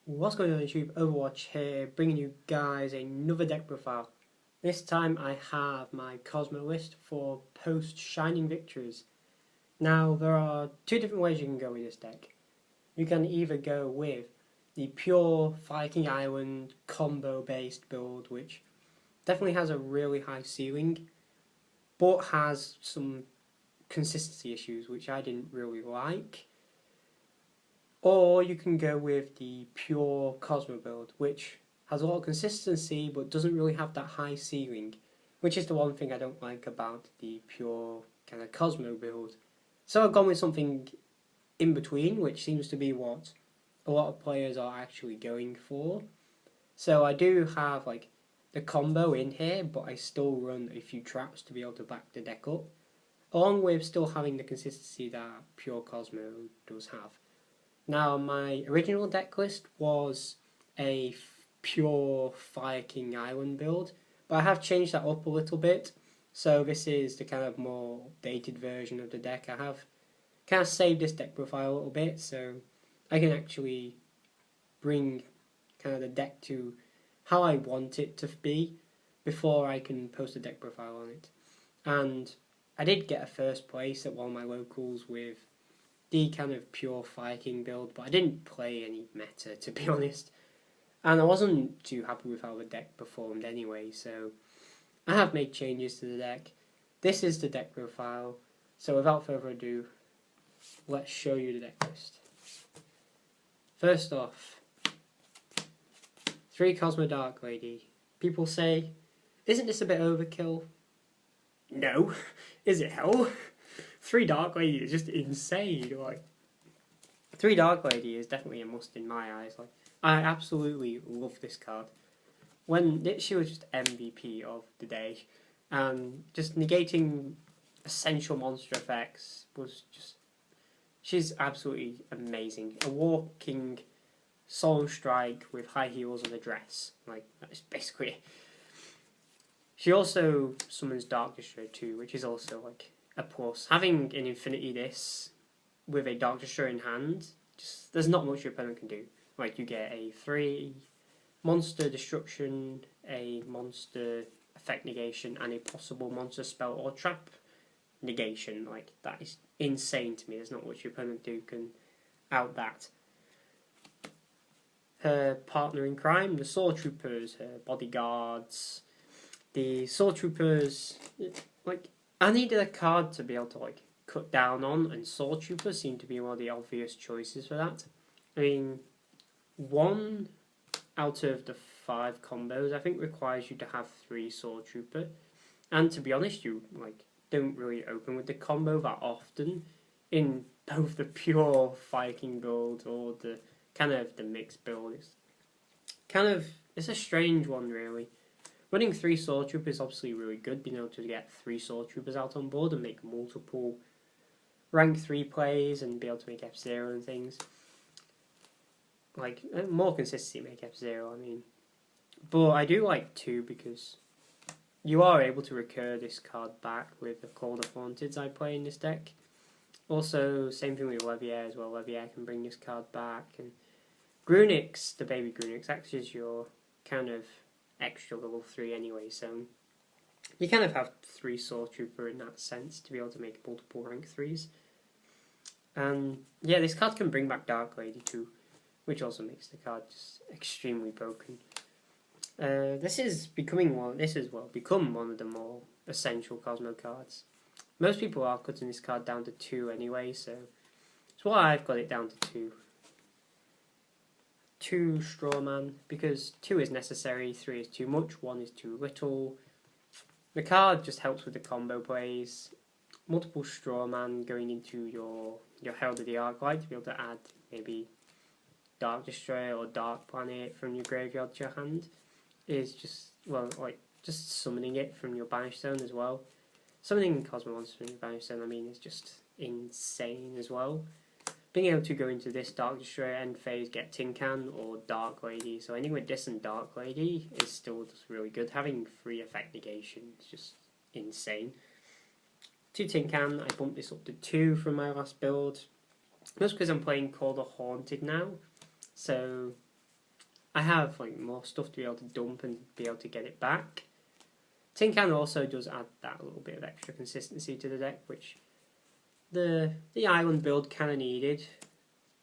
What's going on YouTube? Overwatch here, bringing you guys another deck profile. This time I have my kozmo list for post-Shining Victories. Now there are two different ways you can go with this deck. You can either go with the pure Viking Island combo based build, which definitely has a really high ceiling, but has some consistency issues which I didn't really like. Or you can go with the pure kozmo build, which has a lot of consistency but doesn't really have that high ceiling, which is the one thing I don't like about the pure kind of kozmo build. So I've gone with something in between, which seems to be what a lot of players are actually going for. So I do have like the combo in here, but I still run a few traps to be able to back the deck up, along with still having the consistency that pure kozmo does have. Now, my original deck list was a pure Fire King Island build, but I have changed that up a little bit. So this is the kind of more dated version of the deck. I have kind of saved this deck profile a little bit, so I can actually bring kind of the deck to how I want it to be before I can post a deck profile on it. And I did get a first place at one of my locals with the kind of pure Viking build, but I didn't play any meta, to be honest, and I wasn't too happy with how the deck performed anyway, so I have made changes to the deck. This is the deck profile, so without further ado, let's show you the deck list. First off, 3 kozmo Dark Lady. People say, isn't this a bit overkill? No. Is it hell? 3 Dark Lady is just insane. Like, 3 Dark Lady is definitely a must in my eyes. Like, I absolutely love this card. She was just MVP of the day, and just negating essential monster effects was just. She's absolutely amazing. A walking soul strike with high heels and a dress. Like, that's basically it. She also summons Dark Destroyer too, which is also like a plus. Having an Infinity this with a Dark Destroyer in hand, just there's not much your opponent can do. Like, you get a 3 monster destruction, a monster effect negation, and a possible monster spell or trap negation. Like, that is insane to me. There's not much your opponent can out that. Her partner in crime, the Sword Troopers, her bodyguards. The Sword Troopers, like, I needed a card to be able to like cut down on, and Sword Troopers seem to be one of the obvious choices for that. I mean, 1 out of the 5 combos I think requires you to have 3 Sword Trooper, and to be honest, you like don't really open with the combo that often in both the pure Viking build or the kind of the mixed build. It's a strange one really. Running 3 Sword Troopers is obviously really good, being able to get 3 Sword Troopers out on board and make multiple rank 3 plays and be able to make F0 and things. Like, more consistency make F0, I mean. But I do like 2 because you are able to recur this card back with the Call of Haunteds I play in this deck. Also, same thing with Levier as well. Levier can bring this card back. And Grunix, the baby Grunix, acts as your kind of extra level 3 anyway, so you kind of have 3 Sword Trooper in that sense to be able to make multiple rank 3s. And yeah, this card can bring back Dark Lady too, which also makes the card just extremely broken. This has become one of the more essential kozmo cards. Most people are cutting this card down to 2 anyway, so that's why I've got it down to 2. 2 Strawman, because 2 is necessary, 3 is too much, 1 is too little. The card just helps with the combo plays. Multiple Strawman going into your Herald of the Arclight to be able to add maybe Dark Destroyer or Dark Planet from your graveyard to your hand is just, well, like, just summoning it from your Banish Zone as well. Summoning Cosmo Monsters from your Banish Zone, I mean, is just insane as well. Being able to go into this Dark Destroyer end phase, get Tin Can or Dark Lady. So ending with this and Dark Lady is still just really good. Having 3 effect negation is just insane. 2 Tin Can, I bumped this up to 2 from my last build. Just because I'm playing Call the Haunted now. So I have like more stuff to be able to dump and be able to get it back. Tin Can also does add that little bit of extra consistency to the deck, which the island build kind of needed,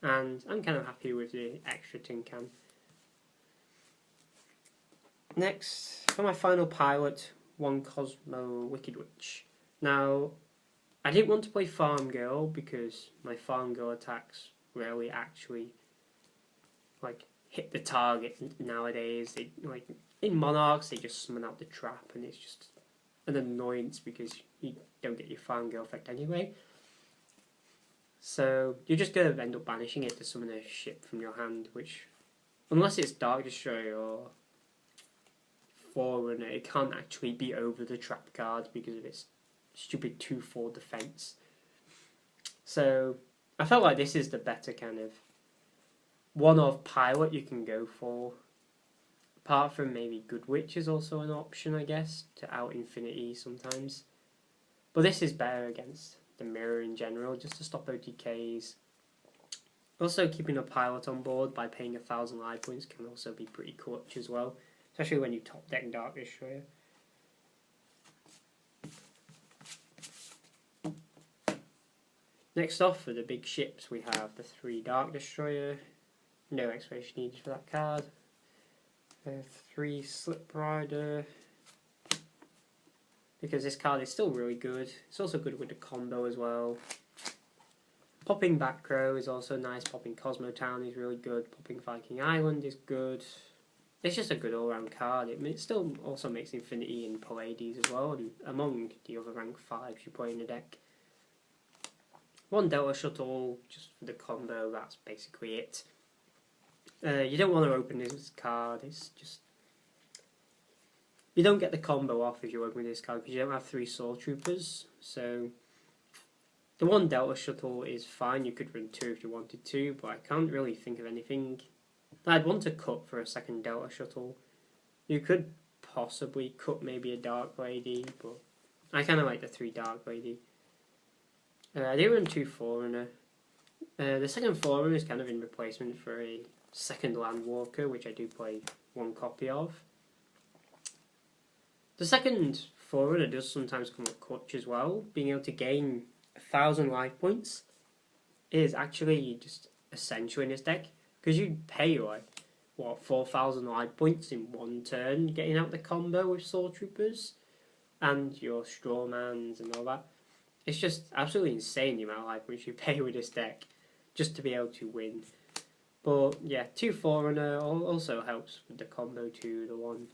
and I'm kind of happy with the extra Tin Can. Next, for my final pilot, one Kozmo Wicked Witch. Now, I didn't want to play Farm Girl because my Farm Girl attacks rarely actually like hit the target nowadays. They like in Monarchs they just summon out the trap, and it's just an annoyance because you don't get your Farm Girl effect anyway. So you're just gonna end up banishing it to summon a ship from your hand, which unless it's Dark Destroyer or Forerunner, it can't actually be over the trap card because of its stupid 2/4 defense. So I felt like this is the better kind of one-off pilot you can go for. Apart from maybe Good Witch is also an option, I guess, to out Infinity sometimes. But this is better against the mirror in general, just to stop OTKs. Also, keeping a pilot on board by paying 1,000 life points can also be pretty clutch as well, especially when you top deck Dark Destroyer. Next off, for the big ships, we have the 3 Dark Destroyer. No explanation needed for that card. 3 Slip Rider. Because this card is still really good. It's also good with the combo as well. Popping Back Row is also nice. Popping Cosmo Town is really good. Popping Viking Island is good. It's just a good all-round card. It still also makes Infinity and Pallades as well, and among the other rank 5s you play in the deck. 1 Delta Shuttle, just for the combo, that's basically it. You don't want to open this card, it's just... You don't get the combo off if you open this card because you don't have 3 Soul Troopers, so... The 1 Delta Shuttle is fine, you could run 2 if you wanted to, but I can't really think of anything. I'd want to cut for a 2nd Delta Shuttle. You could possibly cut maybe a Dark Lady, but I kind of like the 3 Dark Lady. I do run 2 Forerunner. The 2nd Forerunner is kind of in replacement for a 2nd Landwalker, which I do play 1 copy of. The 2nd Forerunner does sometimes come up clutch as well. Being able to gain 1,000 life points is actually just essential in this deck, because you pay like, what, 4,000 life points in 1 turn getting out the combo with Soul Troopers and your Strawmans and all that. It's just absolutely insane the amount of life points you pay with this deck just to be able to win. But yeah, 2 Forerunner also helps with the combo too. The 1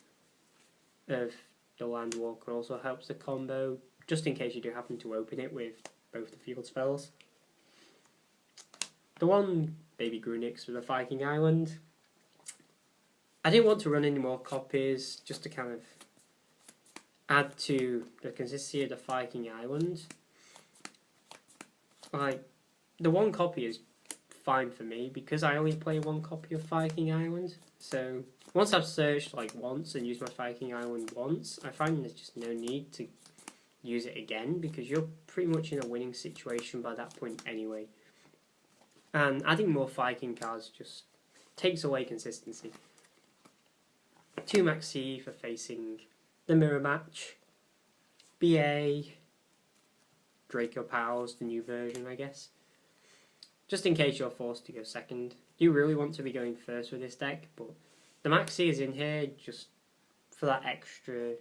of the Landwalker also helps the combo, just in case you do happen to open it with both the field spells. The 1 Baby Grunix with the Viking Island. I didn't want to run any more copies just to kind of add to the consistency of the Viking Island. Like, the 1 copy is fine for me because I only play 1 copy of Viking Island. So once I've searched like once and used my Viking Island once, I find there's just no need to use it again because you're pretty much in a winning situation by that point anyway. And adding more Viking cards just takes away consistency. 2 Maxi for facing the mirror match. BA, Draco Powers, the new version, I guess. Just in case you're forced to go 2nd. You really want to be going 1st with this deck, but the Maxi is in here just for that extra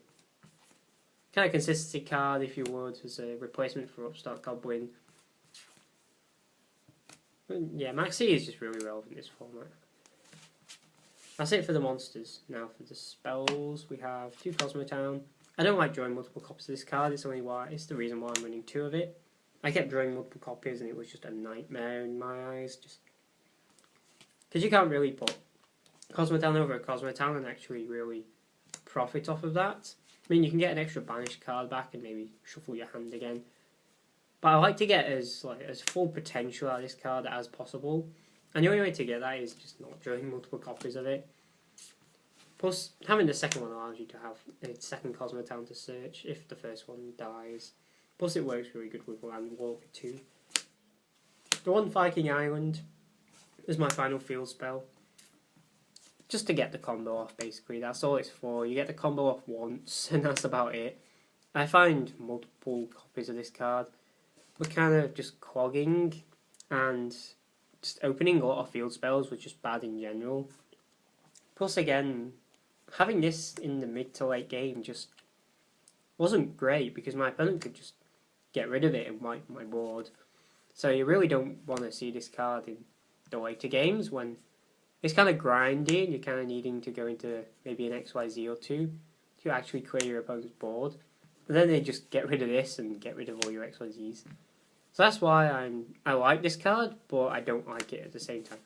kind of consistency card, if you would, as a replacement for Upstart Goblin. But yeah, Maxi is just really relevant in this format. That's it for the monsters. Now for the spells, we have 2 Cosmo Town. I don't like drawing multiple copies of this card, it's the reason why I'm running 2 of it. I kept drawing multiple copies and it was just a nightmare in my eyes, just because you can't really put Cosmo Town over a Cosmo Town and actually really profit off of that. I mean, you can get an extra banished card back and maybe shuffle your hand again, but I like to get as full potential out of this card as possible, and the only way to get that is just not drawing multiple copies of it. Plus, having the 2nd one allows you to have a 2nd Cosmo Town to search if the 1st one dies. Plus, it works really good with Landwalker too. The 1 Viking Island is my final field spell. just to get the combo off, basically. That's all it's for. You get the combo off once, and that's about it. I find multiple copies of this card were kind of just clogging, and just opening a lot of field spells was just bad in general. Plus, again, having this in the mid to late game just wasn't great, because my opponent could just get rid of it and wipe my board. So you really don't want to see this card in the later games when it's kind of grindy and you're kind of needing to go into maybe an XYZ or two to actually clear your opponent's board. And then they just get rid of this and get rid of all your XYZs. So that's why I like this card, but I don't like it at the same time.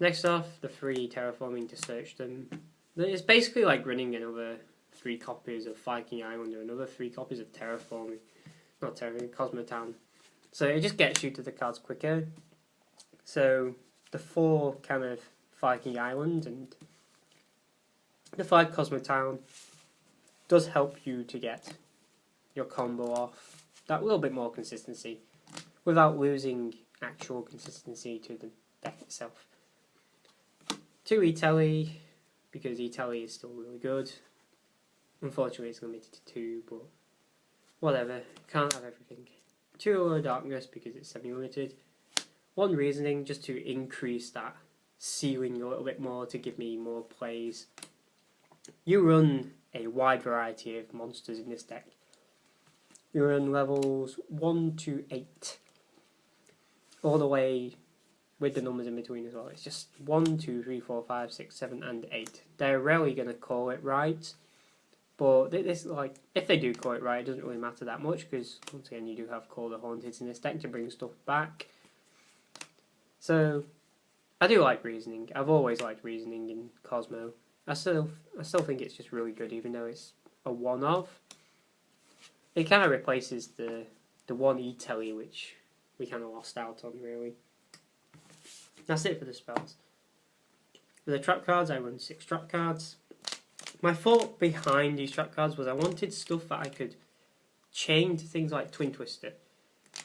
Next off, the 3 terraforming to search them. It's basically like running another 3 copies of Viking Island or another 3 copies of terraforming. Not terraforming, Cosmotown. So it just gets you to the cards quicker. So the 4 kind of Viking Island and the 5 Cosmotown does help you to get your combo off. That little bit more consistency without losing actual consistency to the deck itself. 2 E-Telly, because E-Telly is still really good. Unfortunately it's limited to 2, but whatever, can't have everything. 2 Allure Darkness because it's semi-limited. 1 Reasoning just to increase that ceiling a little bit more to give me more plays. You run a wide variety of monsters in this deck. You run levels 1 to 8. All the way with the numbers in between as well. It's just 1, 2, 3, 4, 5, 6, 7 and 8. They're rarely going to call it right. But this, like, if they do call it right, it doesn't really matter that much, because once again you do have Call the Haunted in this deck to bring stuff back. So I do like Reasoning. I've always liked Reasoning in Kozmo. I still think it's just really good, even though it's a one-of. It kind of replaces the 1 E-Telly, which we kind of lost out on, really. That's it for the spells. For the trap cards, I run 6 trap cards. My thought behind these trap cards was I wanted stuff that I could chain to things like Twin Twister,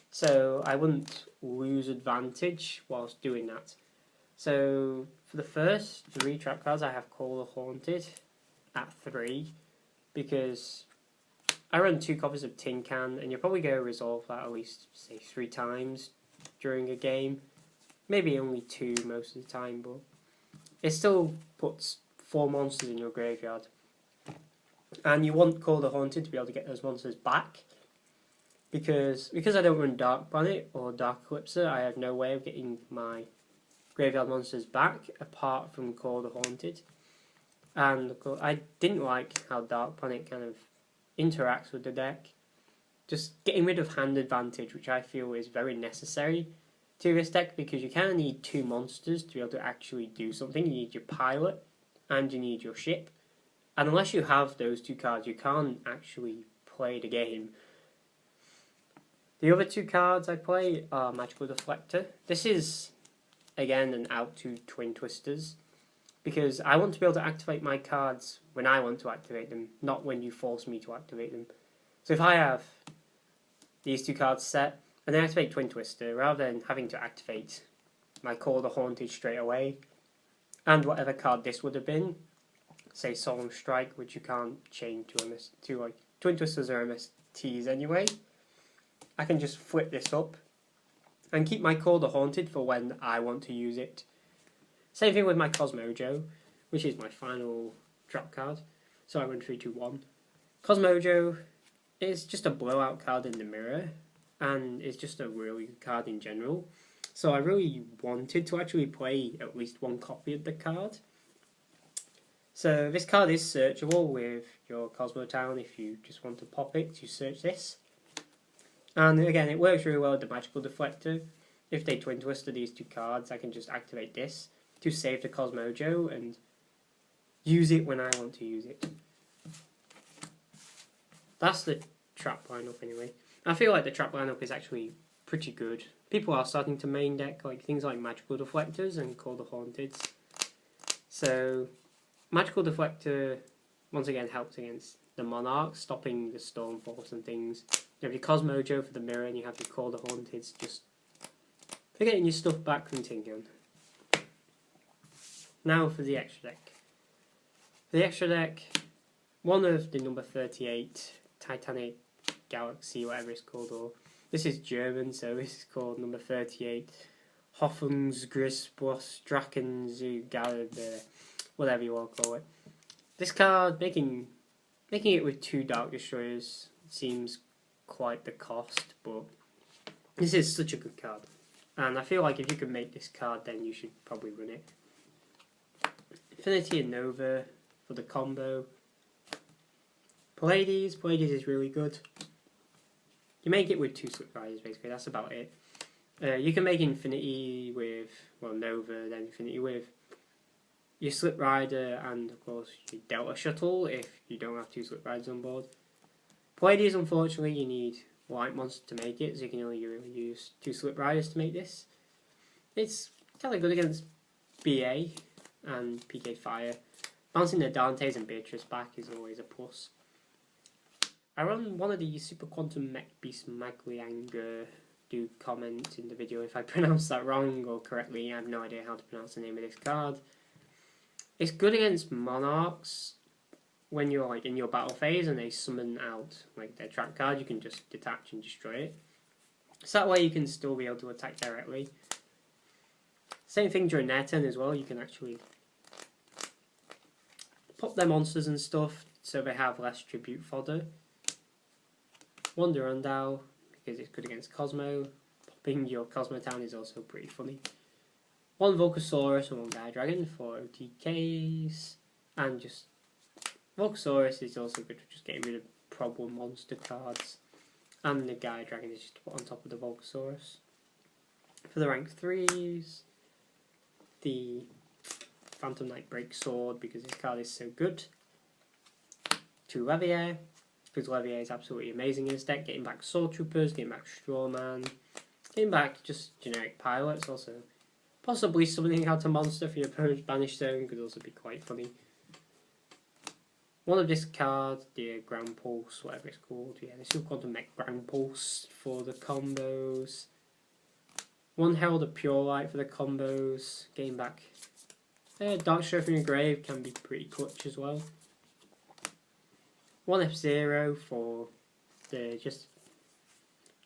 so I wouldn't lose advantage whilst doing that. So for the first 3 trap cards, I have Call the Haunted at 3, because I run 2 copies of Tin Can, and you're probably going to resolve that at least, say, 3 times during a game. Maybe only 2 most of the time, but it still puts 4 monsters in your graveyard. And you want Call the Haunted to be able to get those monsters back. Because I don't run Dark Planet or Dark Eclipse, I have no way of getting my graveyard monsters back apart from Call the Haunted. And I didn't like how Dark Planet kind of interacts with the deck. Just getting rid of hand advantage, which I feel is very necessary to this deck, because you kind of need 2 monsters to be able to actually do something. You need your pilot and you need your ship. And unless you have those 2 cards, you can't actually play the game. The other 2 cards I play are Magical Deflector. This is, again, an out to Twin Twisters, because I want to be able to activate my cards when I want to activate them, not when you force me to activate them. So if I have these 2 cards set, and then activate Twin Twister, rather than having to activate my Call the Haunted straight away, and whatever card this would have been, say Solemn Strike, which you can't chain to like Twin Twisters or MSTs anyway, I can just flip this up and keep my Call the Haunted for when I want to use it. Same thing with my Cosmojo, which is my final trap card. So I run 3, 2, 1. Cosmojo is just a blowout card in the mirror, and it's just a really good card in general. So I really wanted to actually play at least 1 copy of the card. So this card is searchable with your Cosmotown if you just want to pop it to search this. And again, it works really well with the Magical Deflector. If they Twin Twister these 2 cards, I can just activate this to save the Cosmojo and use it when I want to use it. That's the trap lineup anyway. I feel like the trap lineup is actually pretty good. People are starting to main deck like things like Magical Deflectors and Call the Haunteds. So Magical Deflector once again helps against the Monarch, stopping the Stormforce and things. You have your Cosmojo for the mirror, and you have your Call the Haunteds just for getting your stuff back from Tinkan. Now for the extra deck. For the extra deck, one of the number 38 Titanic Galaxy, whatever it's called, or this is German, so this is called number 38 Hoffnungsgrisbos Drakensugalabe, whatever you want to call it. This card, making it with 2 Dark Destroyers seems quite the cost, but this is such a good card. And I feel like if you can make this card, then you should probably run it. Infinity and Nova for the combo. Pleiades is really good. You make it with 2 Slip Riders, basically, that's about it. You can make Infinity with, well, Nova, then Infinity with your Slip Rider and, of course, your Delta Shuttle if you don't have 2 Slip Riders on board. Pleiades, unfortunately, you need Light Monster to make it, so you can only really use 2 Slip Riders to make this. It's kind of good against BA and PK Fire. Bouncing the Dantes and Beatrice back is always a plus. I run one of the Super Quantum Mech Beast Magliang. Do comment in the video if I pronounce that wrong or correctly. I have no idea how to pronounce the name of this card. It's good against Monarchs when you're like in your battle phase and they summon out like their trap card. You can just detach and destroy it. So that way you can still be able to attack directly. Same thing during their turn as well. You can actually pop their monsters and stuff so they have less tribute fodder. One Durandal, because it's good against Kozmo. Popping your Kozmo Town is also pretty funny. One Volcasaurus and one Gaia Dragon for OTKs. And just Volcasaurus is also good for just getting rid of problem monster cards. And the Gaia Dragon is just to put on top of the Volcasaurus. For the rank 3s, the Phantom Knight Break Sword, because this card is so good. 2 Leviair, because Leviair is absolutely amazing in this deck. Getting back Sword Troopers, getting back Strawman, getting back just generic pilots also. Possibly summoning out a monster for your opponent's Banished Zone could also be quite funny. One of this card, the Ground Pulse, whatever it's called. Yeah, this is called the Mech Ground Pulse for the combos. One Herald of Pure Light for the combos. Getting back Dark Stroke from your grave can be pretty clutch as well. One F-Zero for the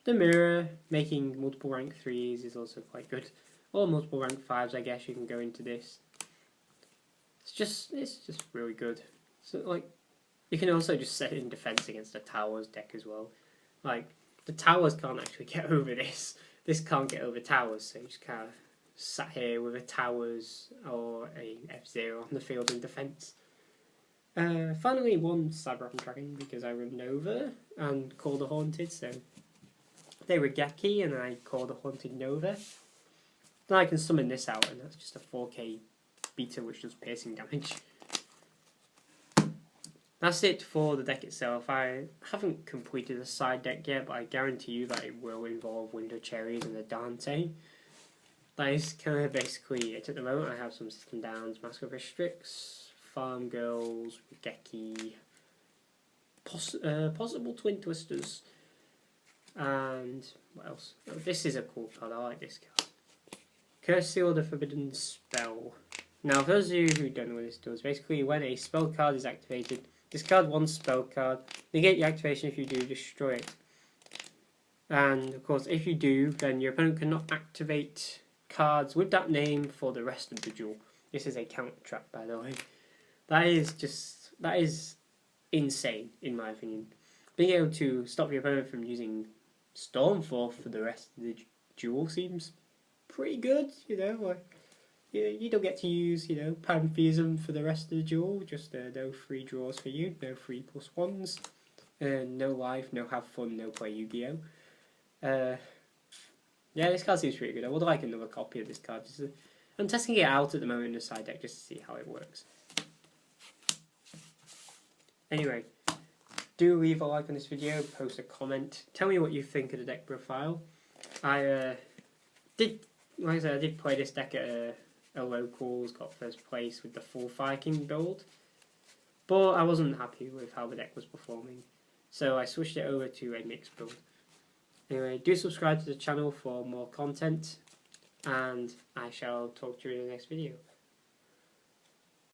mirror. Making multiple rank 3s is also quite good. Or multiple rank 5s, I guess you can go into this. It's just really good. So like, you can also just set it in defense against the Towers deck as well. Like, the Towers can't actually get over this. This can't get over Towers, so you just kind of sat here with a Towers or a F-Zero on the field in defense. Finally, one Cyberarm Dragon because I run Nova and Call the Haunted, so they were Geki and I call the Haunted Nova. Then I can summon this out, and that's just a 4k beta which does piercing damage. That's it for the deck itself. I haven't completed the side deck yet, but I guarantee you that it will involve Window Cherries and a Dante. That is kind of basically it at the moment. I have some System Downs, Mask of Restricts, Farm Girls, Geki, possible Twin Twisters, and what else? Oh, this is a cool card. I like this card. Curse Seal the Forbidden Spell. Now, for those of you who don't know what this does, basically when a spell card is activated, discard one spell card, negate the activation. If you do, destroy it. And of course, if you do, then your opponent cannot activate cards with that name for the rest of the duel. This is a counter trap, by the way. That is insane, in my opinion. Being able to stop your opponent from using Stormforth for the rest of the duel seems pretty good, you know. Like, you don't get to use, you know, Pantheism for the rest of the duel. Just no free draws for you, no 3+1s, no life, no have fun, no play Yu-Gi-Oh. Yeah, this card seems pretty good. I would like another copy of this card. I'm testing it out at the moment in the side deck just to see how it works. Anyway, do leave a like on this video, post a comment, tell me what you think of the deck profile. I did play this deck at a locals, got first place with the full Viking build, but I wasn't happy with how the deck was performing, so I switched it over to a mixed build. Anyway, do subscribe to the channel for more content, and I shall talk to you in the next video.